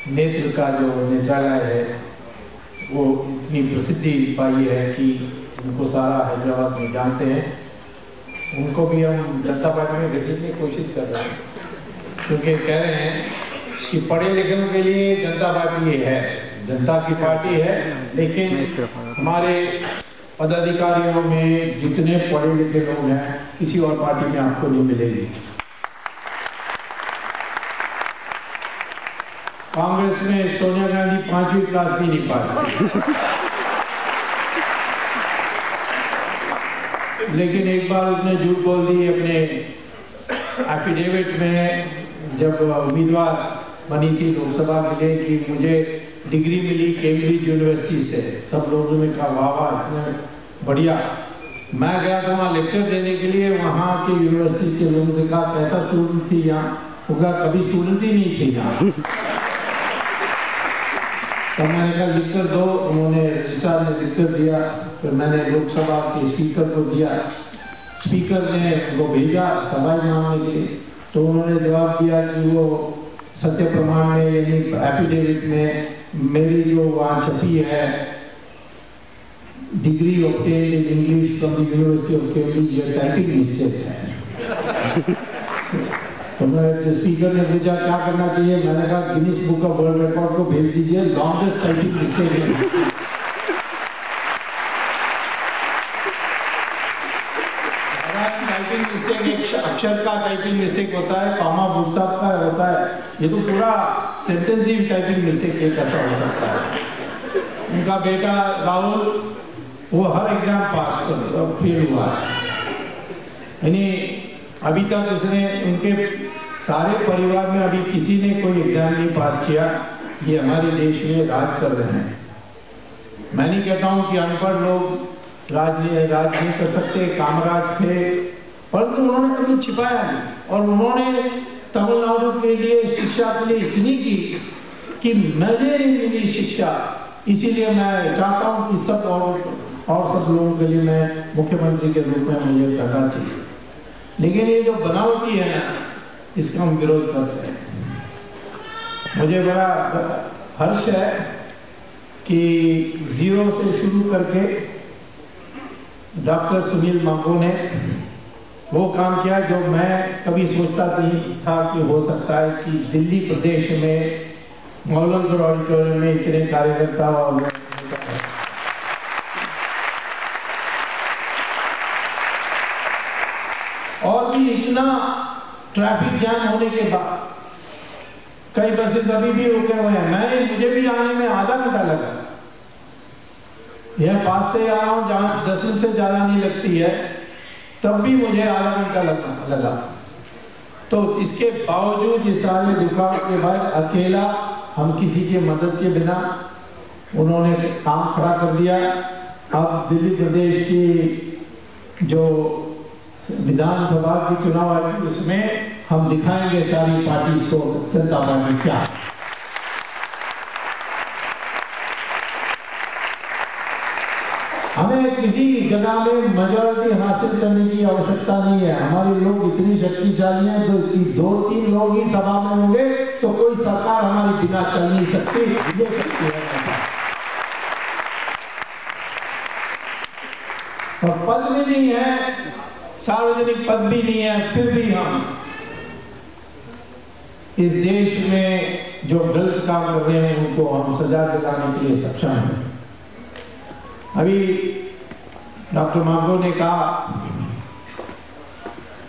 नेत्र का जो नेत्रालय है वो इतनी प्रसिद्धि पाई है कि उनको सारा हैदराबाद में जानते हैं। उनको भी हम जनता पार्टी में घसीटने की कोशिश कर रहे हैं, क्योंकि कह रहे हैं कि पढ़े लिखे के लिए जनता पार्टी है, जनता की पार्टी है, लेकिन हमारे पदाधिकारियों में जितने पढ़े लिखे लोग हैं किसी और पार्टी में आपको नहीं मिलेगी। कांग्रेस में सोनिया गांधी 5वीं क्लास भी नहीं पास की, लेकिन एक बार उसने झूठ बोल दी अपने एफिडेविट में जब उम्मीदवार बनी थी लोकसभा के लिए कि मुझे डिग्री मिली कैम्ब्रिज यूनिवर्सिटी से। सब लोगों ने कहा वाह वाह इतने बढ़िया। मैं गया था वहाँ लेक्चर देने के लिए, वहाँ के यूनिवर्सिटी के लोगों ने कहा कैसा स्टूडेंट थी यहाँ, वो कहा कभी स्टूडेंट ही नहीं थी यहाँ। तो मैंने कहा लिख कर दो, उन्होंने रजिस्ट्रार ने लिख कर दिया, फिर मैंने लोकसभा के स्पीकर को दिया, स्पीकर ने उनको भेजा सभा मांगने के लिए, तो उन्होंने जवाब दिया कि वो सत्य प्रमाण में यानी एफिडेविट में मेरी जो वहाँ छपी है degree obtained in English from the university of Cambridge, ये टाइपिंग मिस्टेक है। तो मैं स्पीकर ने पूछा क्या करना चाहिए, मैंने कहा Guinness book of world record को भेज दीजिए, लॉन्गेस्ट टाइपिंग मिस्टेक है। टाइपिंग मिस्टेक एक अक्षर का टाइपिंग मिस्टेक होता है, कॉमा फुल-स्टॉप का होता है, ये तो पूरा सेंटेंस ही टाइपिंग मिस्टेक एक ऐसा हो सकता है। उनका बेटा राहुल वो हर एग्जाम पास फेल हुआ है, यानी अभी तक उसने उनके सारे परिवार में अभी किसी ने कोई एग्जाम नहीं पास किया। ये हमारे देश में राज कर रहे हैं। मैं नहीं कहता हूं कि अनपढ़ लोग राज नहीं कर सकते, कामराज थे, परंतु उन्होंने कभी छिपाया नहीं और उन्होंने तमिलनाडु के लिए शिक्षा के लिए इतनी की कि मुझे नहीं मिली शिक्षा। इसीलिए मैं चाहता हूं कि सब और सब लोगों के लिए मैं मुख्यमंत्री के रूप में मुझे करना चाहिए, लेकिन ये जो बनावटी है ना, इसका हम विरोध करते हैं। मुझे बड़ा हर्ष है कि जीरो से शुरू करके डॉक्टर सुनील मांगो ने वो काम किया जो मैं कभी सोचता नहीं था कि हो सकता है कि दिल्ली प्रदेश में मौलनपुर ऑडिटोरियम में इतने कार्यकर्ता और भी इतना ट्रैफिक जाम होने के बाद कई बसेस अभी भी रुके हुए हैं। मुझे भी आने में आधा घंटा लगा, यह पास से आया हूं जहां 10 मिनट से ज्यादा नहीं लगती है, तब भी मुझे आधा घंटा लगा। तो इसके बावजूद इस सारे दुकान के बाद अकेला हम किसी के मदद के बिना उन्होंने काम खड़ा कर दिया। अब दिल्ली प्रदेश की जो विधानसभा की चुनाव आएगी उसमें हम दिखाएंगे सारी पार्टी को जनता पार्टी क्या। हमें किसी जगह में मेजॉरिटी हासिल करने की आवश्यकता नहीं है। हमारे लोग इतनी शक्तिशाली हैं तो 2-3 लोग ही सभा में होंगे तो कोई सरकार हमारी बिना चल नहीं सकती। ये शक्ति है और पद भी नहीं है, सार्वजनिक पद भी नहीं है, फिर भी हम इस देश में जो गलत काम कर रहे हैं उनको हम सजा दिलाने के लिए सक्षम हैं। अभी डॉक्टर मांगो ने कहा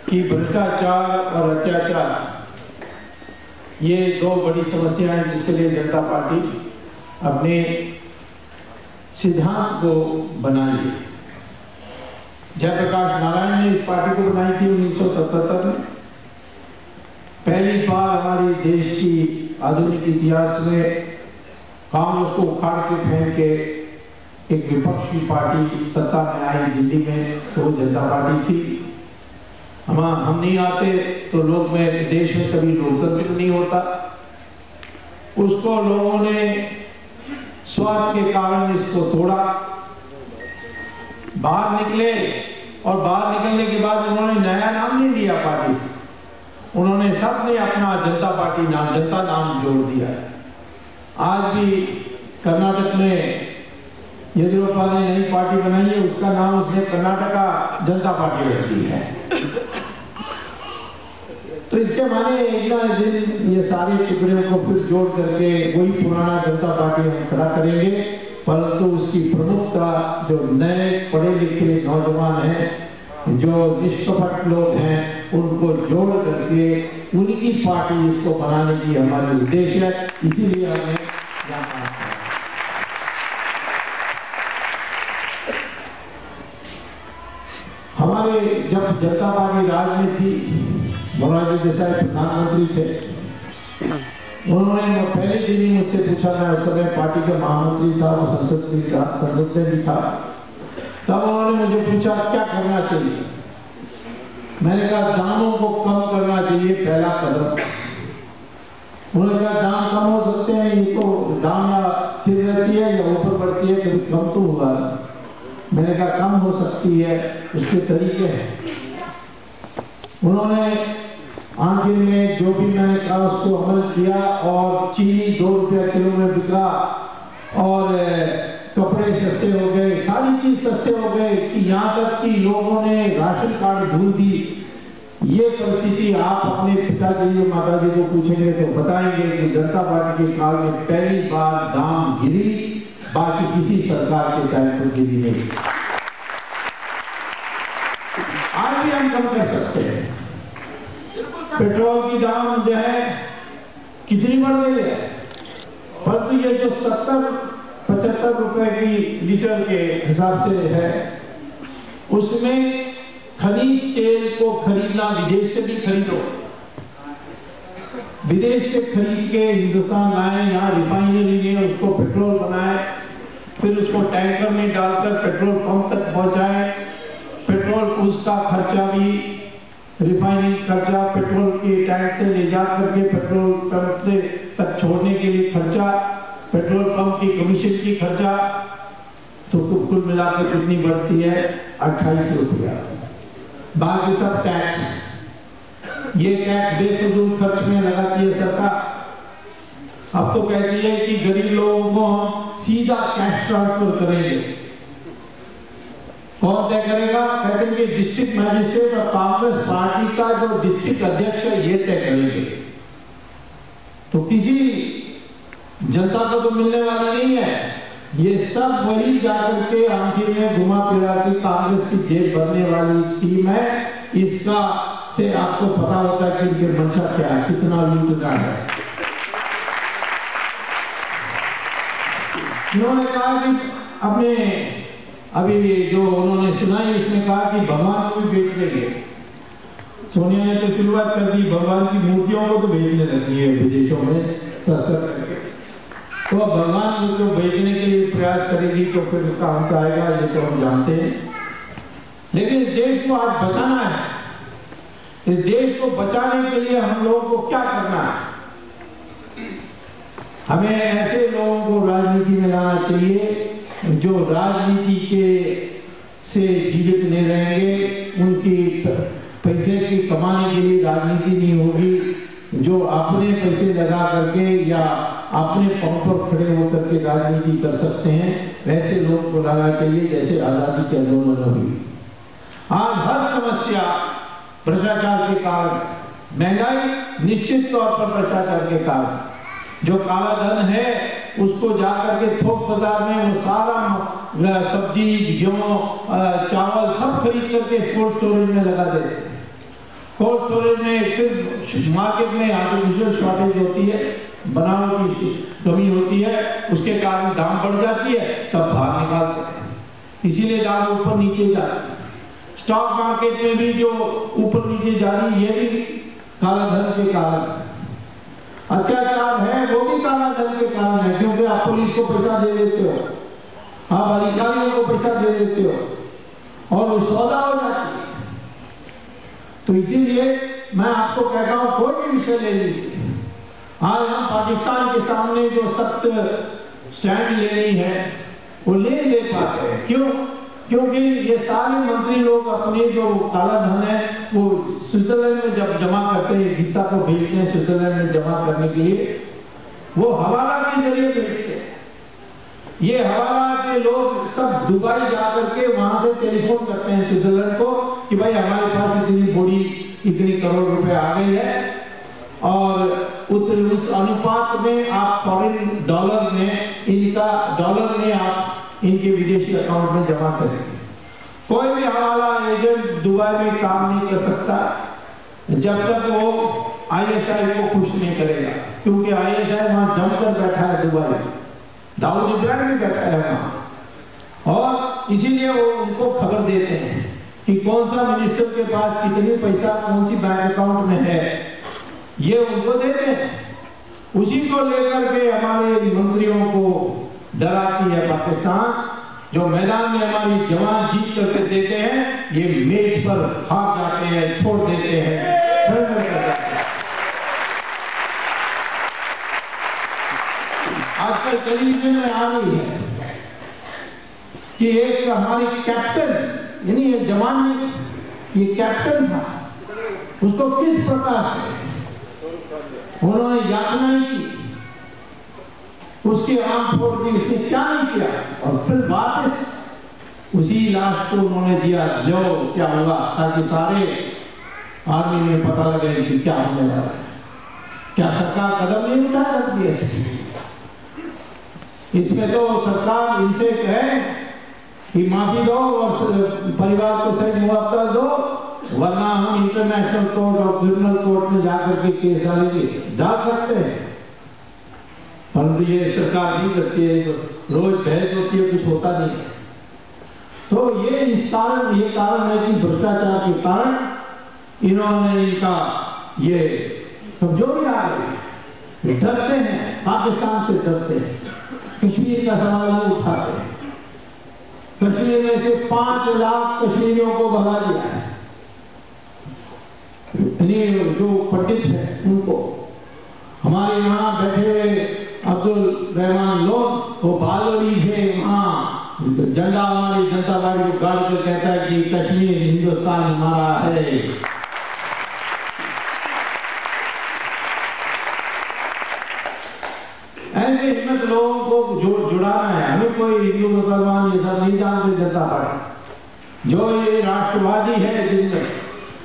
कि भ्रष्टाचार और अत्याचार ये 2 बड़ी समस्याएं हैं जिसके लिए जनता पार्टी अपने सिद्धांत को बनाई। जयप्रकाश नारायण ने इस पार्टी को बनाई थी 1977 में। पहली बार हमारे देश की आधुनिक इतिहास में कांग्रेस को उखाड़ के फेंक के एक विपक्ष की पार्टी सत्ता में आई दिल्ली में, तो जनता पार्टी थी। हम नहीं आते तो लोग में देश में कभी लोकतंत्र नहीं होता। उसको लोगों ने स्वार्थ के कारण इसको तोड़ा, बाहर निकले और बाहर निकलने के बाद उन्होंने नया नाम नहीं दिया पार्टी, उन्होंने सबने अपना जनता पार्टी नाम, जनता नाम जोड़ दिया। आज भी कर्नाटक में येदियुरप्पा ने नई पार्टी बनाई है, उसका नाम उसने कर्नाटका जनता पार्टी रख दी है। तो इसके माने एक ना दिन ये सारे टुकड़े को फिर जोड़ करके वही पुराना जनता पार्टी हम खड़ा करेंगे, परंतु उसकी प्रमुखता जो नए पढ़े लिखे नौजवान हैं, जो निष्कपट लोग हैं, उनको जोड़ करके उनकी पार्टी इसको बनाने की हमारा उद्देश्य है। इसीलिए हमें यहाँ हमारे जब जनता पार्टी राज में थी, मोरारजी देसाई प्रधानमंत्री थे, उन्होंने पहले दिन ही मुझसे पूछा, मैं उस समय पार्टी का महामंत्री था, वो संसद में भी था, तब उन्होंने मुझे पूछा क्या करना चाहिए। मैंने कहा दामों को कम करना चाहिए, पहला कदम। उन्होंने कहा दाम कम हो सकते हैं, ये तो दाम या स्थिर रहती है या ऊपर बढ़ती है, कभी कम तो हुआ। मैंने कहा कम हो सकती है, उसके तरीके हैं। उन्होंने आखिर में जो भी मैंने कहा उसको अमल किया और चीनी 2 रुपया किलो में बिका और कपड़े सस्ते हो गए, सारी चीज सस्ते हो गए कि यहाँ तक कि लोगों ने राशन कार्ड ढूंढ दी। ये परिस्थिति आप अपने पिताजी और माताजी को पूछेंगे तो बताएंगे कि जनता पार्टी के काल में पहली बार दाम गिरी, बाकी किसी सरकार के टाइम पर गिरी नहीं। आज भी हम कम कर सकते हैं। पेट्रोल की दाम जो है कितनी बढ़ गई है, परंतु ये जो 70-75 रुपए की लीटर के हिसाब से है, उसमें खनिज तेल को खरीदना, विदेश से भी खरीदो, विदेश से खरीद के हिंदुस्तान लाए, यहाँ रिफाइनरी में उसको पेट्रोल बनाए, फिर उसको टैंकर में डालकर पेट्रोल पंप तक पहुंचाए, पेट्रोल उसका खर्चा भी, रिफाइनिंग खर्चा, पेट्रोल के टैंक से ले जा करके पेट्रोल पंप से तक छोड़ने के लिए खर्चा, पेट्रोल पंप की कमीशन की खर्चा, तो कुल मिलाकर कितनी बढ़ती है? 28 रुपया। बाकी सब टैक्स, ये टैक्स बेफजूल खर्च में लगाती है सरकार। अब तो कहती है कि गरीब लोगों को हम सीधा कैश ट्रांसफर करेंगे। कौन तय करेगा? कहते हैं कि डिस्ट्रिक्ट मैजिस्ट्रेट और कांग्रेस पार्टी का जो डिस्ट्रिक्ट अध्यक्ष है ये तय करेंगे। तो किसी जनता को तो मिलने वाला नहीं है, ये सब वही जाकर के आखिर में घुमा फिरा के कांग्रेस की जेब भरने वाली स्कीम है। इसका से आपको पता होता है कि इनके मंशा क्या है, कितना लूटना है। उन्होंने कहा कि अपने अभी जो उन्होंने सुनाई उसमें कहा कि भगवान को भी बेच लेंगे। सोनिया ने तो शुरुआत कर दी, भगवान की मूर्तियों को तो बेचने लगी है विदेशों में तस्कर करके। तो भगवान को बेचने के लिए प्रयास करेगी तो फिर उसका अंत आएगा, ये तो हम जानते हैं। लेकिन इस देश को आज बचाना है। इस देश को बचाने के लिए हम लोगों को क्या करना है? हमें ऐसे लोगों को राजनीति में लाना चाहिए जो राजनीति के से जीवित नहीं रहेंगे, उनकी पैसे की कमाने के लिए राजनीति नहीं होगी, जो अपने पैसे लगा करके या अपने पंप पर खड़े होकर के राजनीति कर सकते हैं। वैसे लोग को लाना चाहिए जैसे आजादी के आंदोलन में हुई। आज हर समस्या भ्रष्टाचार के कारण, महंगाई निश्चित तौर पर भ्रष्टाचार के कारण, जो काला धन है उसको जाकर के थोक बाजार में वो सारा सब्जी, गेहूं, चावल सब खरीद करके कोल्ड स्टोरेज में लगा देते हैं। कोल्ड स्टोरेज में फिर मार्केट में आर्टिफिशियल शॉर्टेज होती है, बनावट की कमी होती है, उसके कारण दाम बढ़ जाती है, तब बाहर निकालते हैं, इसीलिए दाम ऊपर नीचे जाते हैं। स्टॉक मार्केट में भी जो ऊपर नीचे जा रही है, ये भी काला धन के कारण। अत्याचार है वो भी काला धन के कारण है, क्योंकि आप पुलिस को पैसा दे देते हो, आप अधिकारियों को पैसा दे देते हो और वो सौदा हो जाती है। तो इसीलिए मैं आपको कहता हूं कोई भी विषय ले लीजिए, आज हम पाकिस्तान के सामने जो सख्त स्टैंड लेनी है वो ले पाते हैं। क्यों? क्योंकि ये सारे मंत्री लोग अपने जो काला धन है वो स्विट्जरलैंड में जब जमा करते हैं, हिस्सा को भेजते हैं स्विट्जरलैंड में जमा करने के लिए, वो हवाला के जरिए भेजते हैं। ये हवाला के लोग सब दुबई जाकर के वहां से टेलीफोन करते हैं स्विट्जरलैंड को कि भाई हमारे पास इतनी बड़ी इतनी करोड़ रुपए आ गई है और उस अनुपात में आप फॉरेन डॉलर में इनका डॉलर में आप इनके विदेशी अकाउंट में जमा करेंगे। कोई भी हवाला एजेंट दुबई में काम नहीं कर सकता जब तक वो आईएसआई को खुश नहीं करेगा, क्योंकि आईएसआई वहां जमकर बैठा है दुबई में, दाऊद इब्राहिम भी बैठा है वहां, और इसीलिए वो उनको खबर देते हैं कि कौन सा मिनिस्टर के पास कितनी पैसा कौन सी बैंक अकाउंट में है, ये उनको देते हैं। उसी को लेकर के हमारे मंत्रियों को डराती है पाकिस्तान, जो मैदान में हमारी जवान जीत करके देते हैं, ये मेज पर हाथ जाते हैं, छोड़ देते हैं, सरेंडर कर जाते हैं। आजकल टेलीविजन में आ रही है कि एक हमारी कैप्टन, यानी ये जवान नहीं, ये कैप्टन था, उसको किस प्रकार से उन्होंने यातनाएं की, उसकी आंख फोड़ दी, उसने क्या नहीं किया, और फिर वापस उसी लाश को उन्होंने दिया जो क्या हुआ, ताकि सारे आर्मी में पता लगे कि क्या होने वाला है। क्या सरकार कदम नहीं उठा सकती है? इसमें तो सरकार इनसे कहे कि माफी दो और परिवार को सही मुआवजा दो, वरना हम इंटरनेशनल कोर्ट और क्रिमिनल कोर्ट में जाकर के केस डाल सकते हैं। परंतु ये सरकार नहीं करती है, तो रोज बहस होती है, कुछ होता नहीं है। तो ये कारण है कि भ्रष्टाचार के कारण इन्होंने इनका ये कमजोरी आ गई, डरते हैं, पाकिस्तान से डरते हैं, कश्मीर का सवाल नहीं उठाते। कश्मीर में से 5 लाख कश्मीरियों को भगा दिया है, जो पंडित है उनको। हमारे यहाँ बैठे हुए अब्दुल रहमान लोग वो बालोरी थे, वहां झंडा हमारी जनता पार्टी को गाड़ कर कहता है कि कश्मीर हिंदुस्तान हमारा है। ऐसे हिम्मत लोगों को जुड़ाना है। हमें कोई हिंदू मुसलमान ये सब नहीं जानते। जनता पार्टी जो ये राष्ट्रवादी है, जिनमें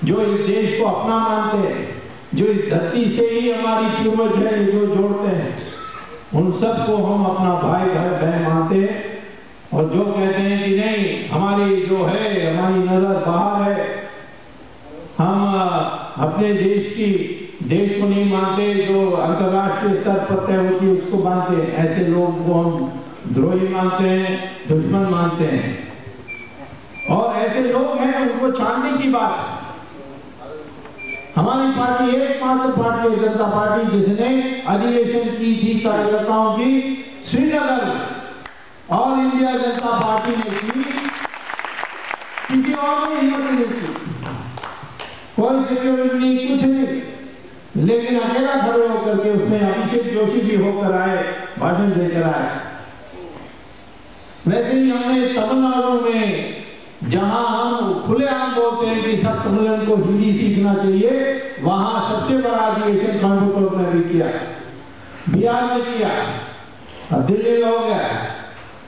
जो इस देश को अपना मानते हैं, जो इस धरती से ही हमारी पूर्वज है, जो जोड़ते हैं, उन सबको हम अपना भाई बहन मानते हैं। और जो कहते हैं कि नहीं हमारी जो है, हमारी नजर बाहर है, हम अपने देश को नहीं मानते, जो अंतर्राष्ट्रीय स्तर पर तय होती है उसको मानते हैं, ऐसे लोगों को हम द्रोही मानते हैं, दुश्मन मानते हैं। और ऐसे लोग हैं, उनको छानने की बात है। हमारी पार्टी एकमात्र पार्टी है, जनता पार्टी, जिसने अधिवेशन की थी कार्यकर्ताओं की श्रीनगर, ऑल इंडिया जनता पार्टी ने की, किसी और ने हिम्मत नहीं की, कोई सिक्योरिटी नहीं, कुछ नहीं, लेकिन अकेला खड़े होकर के उसने अभिषेक जोशी भी होकर आए, भाषण देकर आए। वैसे ही हमने तमिलनाडु में, जहां हम खुलेआम बोलते हैं कि सब तमिलन को हिंदी सीखना चाहिए, वहां सबसे बड़ा अधिवेशन कोयम्बटूर में भी किया, बिहार में किया, अब दिल्ली में हो गया,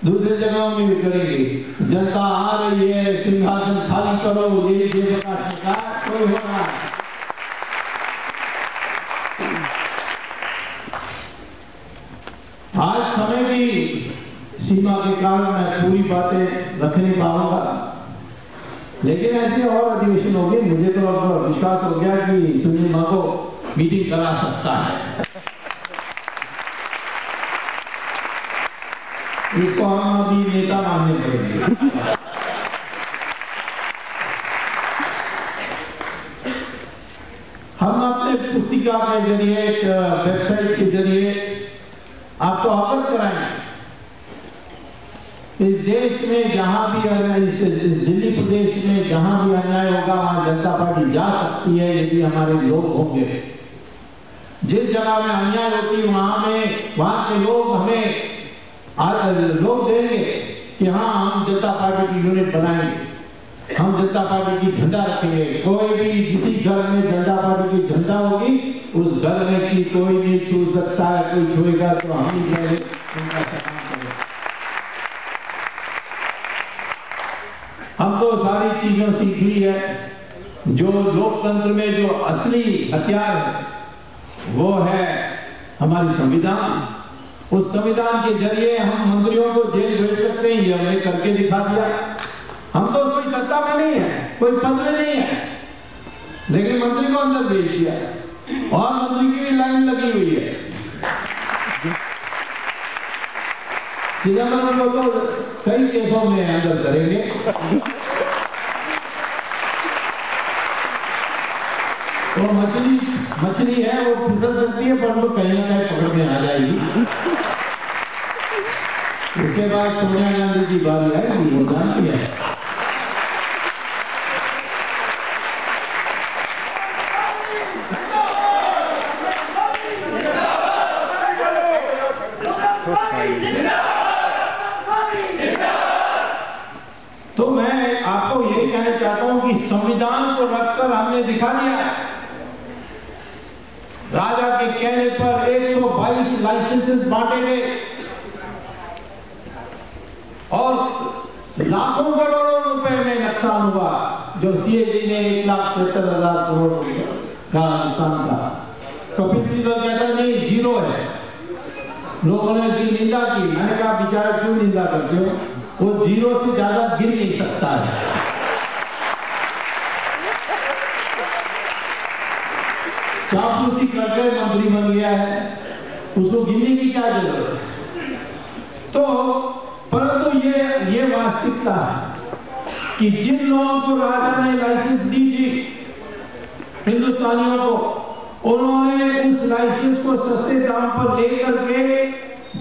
दूसरी जगहों में भी करेंगे। जनता आ रही है, सिंहासन खाली करो, ये जयप्रकाश ने कहा, कोई हो रहा है। आज समय की सीमा के कारण मैं पूरी बातें रख नहीं पाऊंगा, लेकिन ऐसे और अधिवेशन हो गए। मुझे तो अब विश्वास हो गया कि सुनील मां को मीटिंग करा सकता है। इसको हम अभी नेता मानने पड़ेंगे। हम अपने पुस्तिका के जरिए, वेबसाइट के जरिए आपको अवगत कराएंगे। इस देश में जहां भी, इस दिल्ली प्रदेश में जहां भी अन्याय होगा, वहां जनता पार्टी जा सकती है, यदि हमारे लोग होंगे। जिस जगह में अन्याय होती है वहां के लोग हमें लोग देंगे कि हाँ, हम जनता पार्टी की यूनिट बनाएंगे। हम जनता पार्टी की झंडा रखेंगे। कोई भी जिस घर में जनता पार्टी की झंडा होगी उस घर में की कोई नहीं छू सकता है, कोई छुएगा तो हम ही जाएंगे उनका सम्मान करें। हम तो सारी चीजों सीख ली है। जो लोकतंत्र में जो असली हथियार है वो है हमारी संविधान। उस संविधान के जरिए हम मंत्रियों को जेल भेज सकते हैं, ये हमने करके दिखा दिया। हम तो कोई सत्ता में नहीं है, कोई पद में नहीं है, लेकिन मंत्री को अंदर भेज दिया और मंत्री की भी लाइन लगी हुई है। चिदंबरम को तो कई केसों में अंदर करेंगे। वो मछली है, वो फिसल सकती है पर वो कहीं ना कहीं पकड़ में आ जाएगी। उसके बाद सोनिया गांधी की बारी आएगी, वो जानती है। तो मैं आपको यही कहना चाहता हूं कि संविधान को रखकर हमने दिखा दिया। राजा के कहने पर 122 लाइसेंसेस बांटे गए और लाखों करोड़ों रुपए में नुकसान हुआ। जो सीएजी ने 1,70,000 करोड़ का नुकसान था। कपिल सिब्बल कहता नहीं, जीरो है। लोगों ने इसकी निंदा की। मैंने कहा बेचारा क्यों निंदा करते हो, वो जीरो से ज्यादा गिर नहीं सकता है। चापलूसी करके मंत्री बन गया है, उसको गिनने की क्या जरूरत है। तो परंतु ये वास्तविकता है कि जिन लोगों को राजा ने लाइसेंस दी थी हिंदुस्तानियों को, उन्होंने उस लाइसेंस को सस्ते दाम पर लेकर के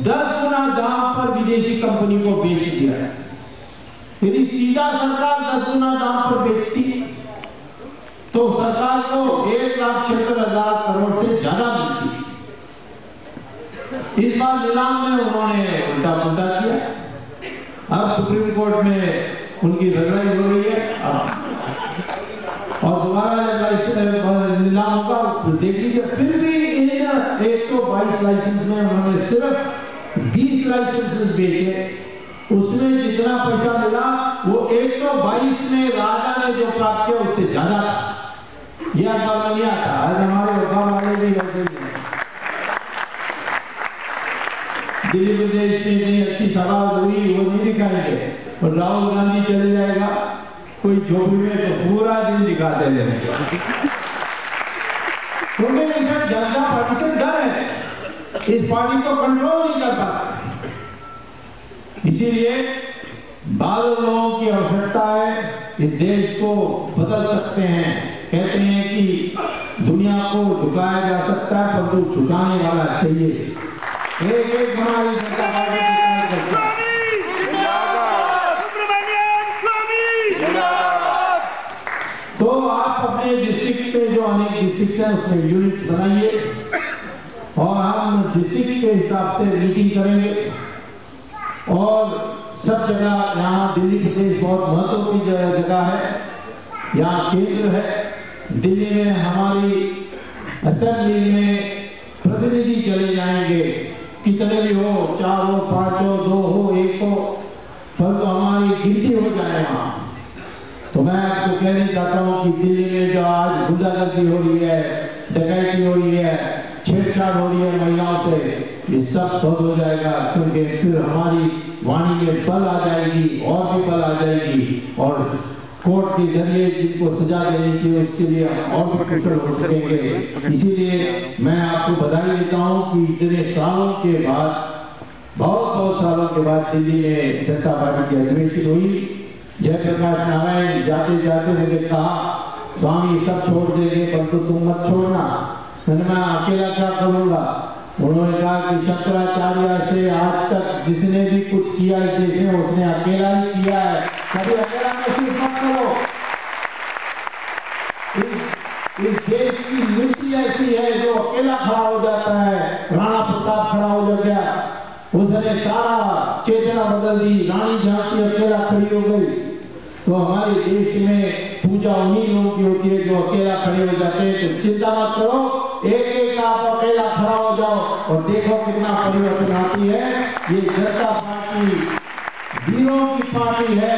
10 गुना दाम पर विदेशी कंपनी को बेच दिया है। यदि सीधा सरकार 10 गुना दाम पर बेचती तो सरकार को 1,76,000 करोड़ से ज्यादा मिलती। इस बार नीलाम में उन्होंने उल्टा पुल्टा किया। अब सुप्रीम कोर्ट में उनकी रगड़ाई हो रही है और दोबारा नीलाम होगा देख लीजिए। फिर भी इन 122 लाइसेंस में उन्होंने सिर्फ 20 लाइसेंसेस बेचे। उसमें जितना पैसा मिला वो 122 में राजा ने जो प्राप्त किया उससे ज्यादा था। यह अखबार नहीं आता। आज हमारे अखबार वाले भी ऐसे ही हैं। दिल्ली प्रदेश में इतनी अच्छी सभा हुई वो नहीं दिखाएंगे और राहुल गांधी चले जाएगा कोई झोपड़ी में तो पूरा दिन दिखाते रहेंगे। क्योंकि इनका जनता पार्टी से डर है, इस पार्टी को कंट्रोल नहीं कर पाता। इसीलिए बादल लोगों की आवश्यकता है, इस देश को बदल सकते हैं। कहते हैं कि दुनिया को झुकाया जा सकता है परंतु झुकाने वाला चाहिए। एक हमारी जनता पार्टी तो आप अपने डिस्ट्रिक्ट में जो अनेक डिस्ट्रिक्ट है उसमें यूनिट बनाइए और हम डिस्ट्रिक्ट के हिसाब से मीटिंग करेंगे। और सब जगह, यहाँ दिल्ली प्रदेश बहुत महत्व की जगह है, यहाँ केंद्र है। दिल्ली में हमारी असेंबली में प्रतिनिधि चले जाएंगे, कितने भी हो, 4 हो, 5 हो, 2 हो, 1 हो, परंतु हमारी गिनती हो जाए वहां। तो मैं आपको कहना चाहता हूं कि दिल्ली में जो आज गुंडागर्दी हो रही है, डकैती हो रही है, छेड़छाड़ हो रही है महिलाओं से, ये सब बंद हो जाएगा। क्योंकि फिर हमारी वाणी में बल आ जाएगी और भी बल आ जाएगी और कोर्ट के जरिए जिनको सजा देनी चाहिए उसके लिए और भी कुशल हो सकेंगे। इसीलिए मैं आपको बधाई देता हूं कि इतने सालों के बाद, बहुत सालों के बाद दिल्ली में जनता पार्टी की अधिवेशन हुई। जयप्रकाश नारायण जाते जाते मुझे कहा, स्वामी सब छोड़ देंगे परंतु तुम मत छोड़ना। मैंने मैं अकेला क्या करूंगा। उन्होंने कहा कि शंकराचार्य से आज तक जिसने भी कुछ किया इस देश में उसने अकेला ही किया है, कभी अकेला महसूस मत करो। इस देश की नीति ऐसी है जो अकेला खड़ा हो जाता है। राणा प्रताप खड़ा हो गया, उसने सारा चेतना बदल दी। रानी झांसी अकेला खड़ी हो गई। तो हमारे देश में पूजा उन्हीं लोगों की होती है जो अकेला खड़े हो जाते हैं। तो चिंता मत करो, एक एक आप अकेला खड़ा हो जाओ और देखो कितना परिवर्तन आती है। ये जनता पार्टी वीरों की पार्टी है,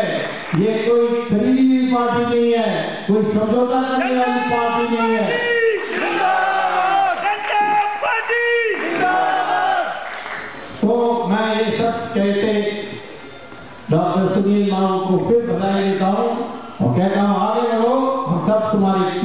ये कोई खरीदी हुई पार्टी नहीं है, कोई समझौता करने वाली पार्टी नहीं है। तो मैं ये सब कहते डॉक्टर सुनील माऊ को फिर बधाई देता हूँ और कहता हूँ आगे बढ़ो, हम सब तुम्हारे